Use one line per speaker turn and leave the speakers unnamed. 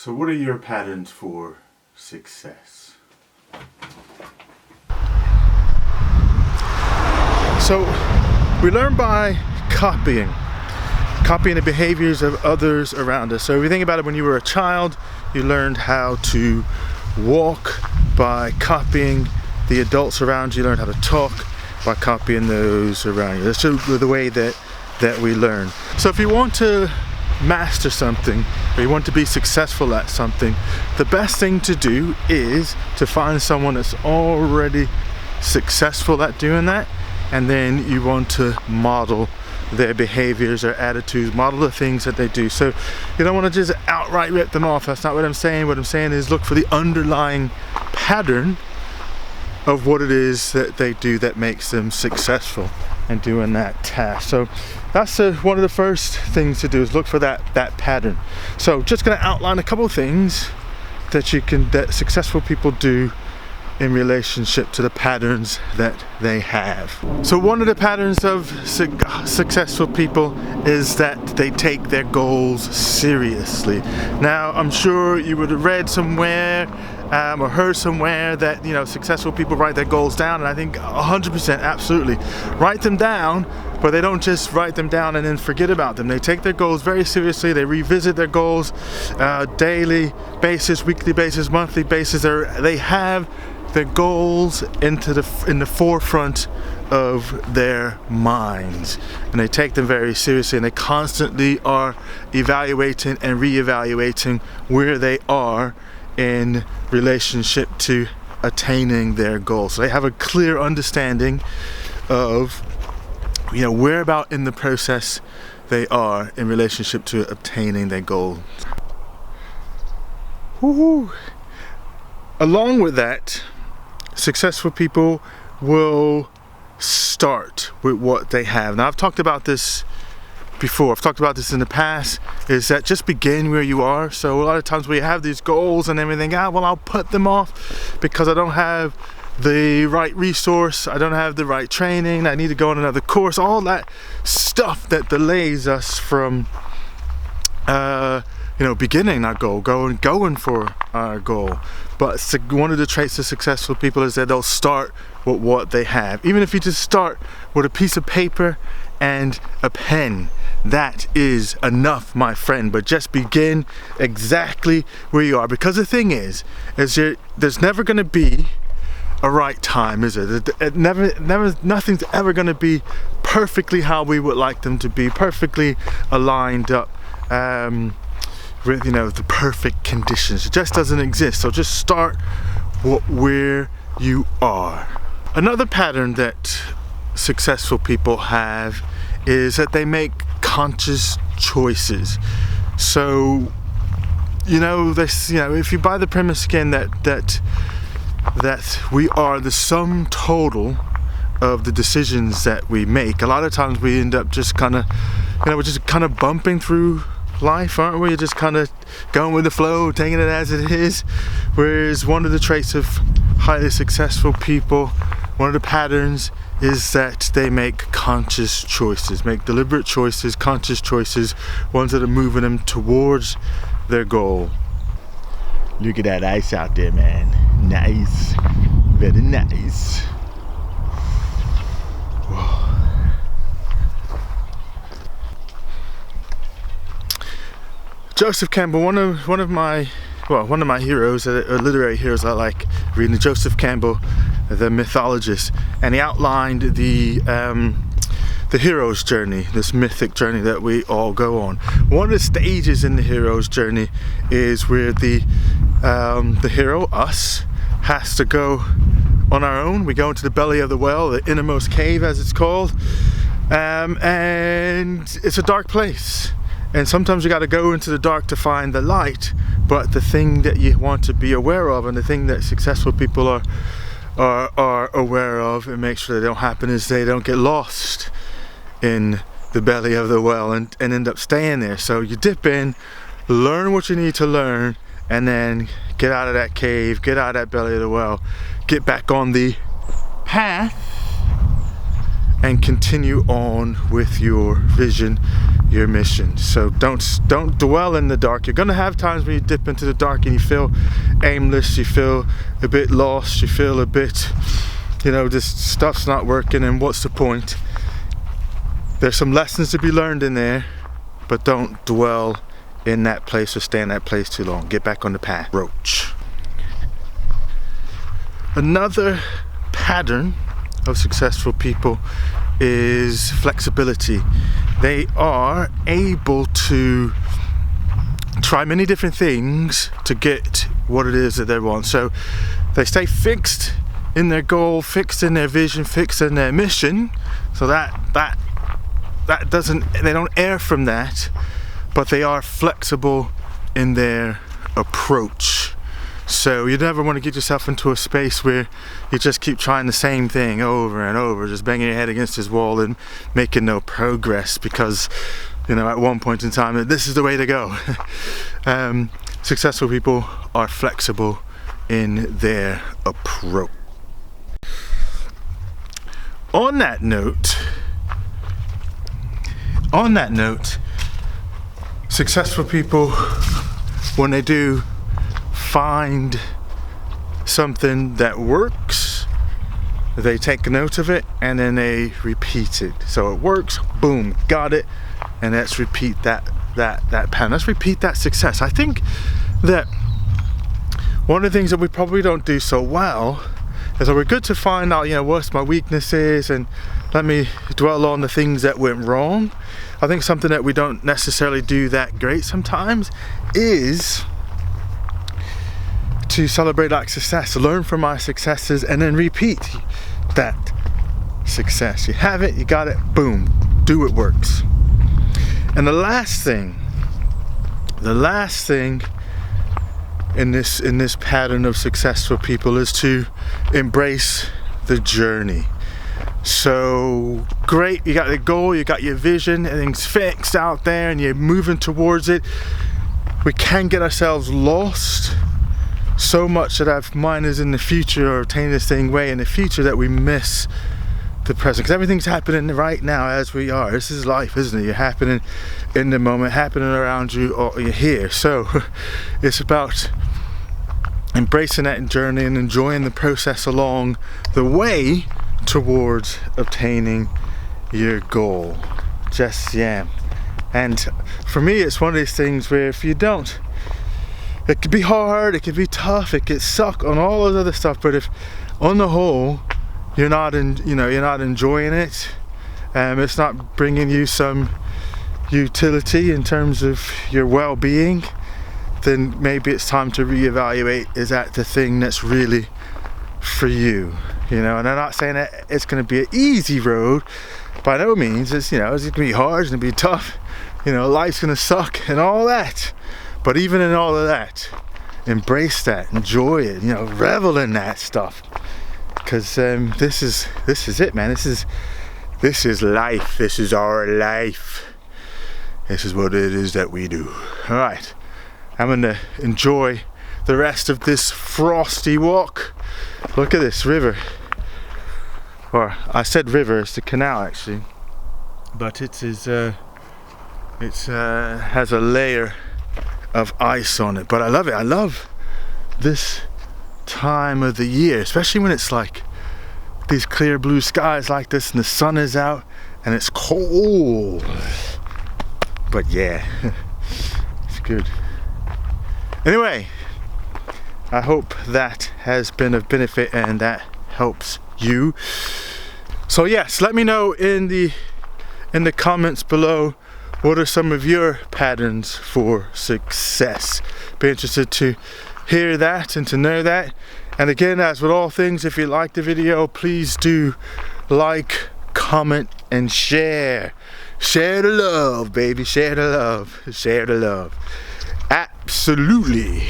So what are your patterns for success?
So we learn by copying the behaviors of others around us. So if you think about it, when you were a child, you learned how to walk by copying the adults around you. You learned how to talk by copying those around you. That's the way that we learn. So if you want to master something, or you want to be successful at something, the best thing to do is to find someone that's already successful at doing that, and then you want to model their behaviors or attitudes, model the things that they do. So you don't want to just outright rip them off. That's not what I'm saying. What I'm saying is look for the underlying pattern of what it is that they do that makes them successful in doing that task. So that's one of the first things to do, is look for that pattern. So just going to outline a couple of things that successful people do in relationship to the patterns that they have. So one of the patterns of successful people is that they take their goals seriously. Now, I'm sure you would have read somewhere or heard somewhere that, you know, successful people write their goals down, and I think 100% absolutely write them down, but they don't just write them down and then forget about them. They take their goals very seriously. They revisit their goals daily basis, weekly basis, monthly basis. They have their goals in the forefront of their minds, and they take them very seriously, and they constantly are evaluating and re-evaluating where they are in relationship to attaining their goals. So they have a clear understanding of, you know, where about in the process they are in relationship to obtaining their goal. Woo-hoo. Along with that, successful people will start with what they have. Now, I've talked about this before. I've talked about this in the past, is that just begin where you are. So a lot of times we have these goals and everything, well, I'll put them off because I don't have the right resource, I don't have the right training, I need to go on another course, all that stuff that delays us from beginning our goal, going for our goal. But one of the traits of successful people is that they'll start with what they have. Even if you just start with a piece of paper and a pen, that is enough, my friend. But just begin exactly where you are, because the thing is there's never going to be a right time, is it? Nothing's ever going to be perfectly how we would like them to be, perfectly aligned up with, you know, the perfect conditions. It just doesn't exist. So just start where you are. Another pattern that successful people have is that they make conscious choices. So, if you buy the premise again that we are the sum total of the decisions that we make, a lot of times we end up just kind of bumping through life, aren't we? Just kind of going with the flow, taking it as it is. Whereas one of the traits of highly successful people, one of the patterns, is that they make conscious choices, make deliberate choices, conscious choices, ones that are moving them towards their goal. Look at that ice out there, man. Nice. Very nice. Whoa. Joseph Campbell, one of my heroes, literary heroes I like reading, Joseph Campbell, the mythologist, and he outlined the hero's journey, this mythic journey that we all go on. One of the stages in the hero's journey is where the hero, us, has to go on our own. We go into the belly of the well, the innermost cave as it's called, and it's a dark place. And sometimes you got to go into the dark to find the light. But the thing that you want to be aware of, and the thing that successful people are aware of and make sure they don't happen, is they don't get lost in the belly of the well and end up staying there. So you dip in, learn what you need to learn, and then get out of that cave, get out of that belly of the well, get back on the path, and continue on with your vision your mission. So don't dwell in the dark. You're gonna have times when you dip into the dark and you feel aimless, you feel a bit lost, you feel a bit, you know, this stuff's not working and what's the point? There's some lessons to be learned in there, but don't dwell in that place or stay in that place too long. Get back on the path. Roach. Another pattern of successful people is flexibility. They are able to try many different things to get what it is that they want. So they stay fixed in their goal, fixed in their vision, fixed in their mission. So that doesn't, they don't err from that, but they are flexible in their approach. So you never want to get yourself into a space where you just keep trying the same thing over and over, just banging your head against this wall and making no progress, because, you know, at one point in time, this is the way to go. Successful people are flexible in their approach. On that note, successful people, when they do find something that works, they take note of it and then they repeat it. So it works, boom, got it, and let's repeat that pattern. Let's repeat that success. I think that one of the things that we probably don't do so well is that we're good to find out, you know, what's my weaknesses and let me dwell on the things that went wrong. I think something that we don't necessarily do that great sometimes is to celebrate that success, learn from my successes, and then repeat that success. You have it, you got it, boom, do what works. And the last thing in this pattern of successful people is to embrace the journey. So great, you got the goal, you got your vision, everything's fixed out there and you're moving towards it. We can get ourselves lost so much that our mind is in the future or obtaining this thing way in the future that we miss the present, because everything's happening right now as we are. This is life, isn't it? You're happening in the moment, happening around you, or you're here. So it's about embracing that journey and enjoying the process along the way towards obtaining your goal. Just and for me, it's one of these things where if you don't, it could be hard, it could be tough, it could suck on all those other stuff, but if on the whole you're not enjoying it, it's not bringing you some utility in terms of your well-being, then maybe it's time to reevaluate, is that the thing that's really for you? You know, and I'm not saying that it's going to be an easy road, by no means. It's, you know, it's going to be hard, it's going to be tough, you know, life's going to suck and all that. But even in all of that, embrace that, enjoy it, you know, revel in that stuff. Because this is it, man. This is life. This is our life. This is what it is that we do. All right, I'm gonna enjoy the rest of this frosty walk. Look at this river. Or I said river, it's the canal actually, but it is has a layer of ice on it. But I love it. I love this time of the year, especially when it's like these clear blue skies like this and the sun is out and it's cold. But yeah, it's good. Anyway, I hope that has been of benefit and that helps you. So yes, let me know in the comments below, what are some of your patterns for success? Be interested to hear that and to know that. And again, as with all things, if you like the video, please do like, comment, and share. Share the love, baby. Share the love. Share the love. Absolutely.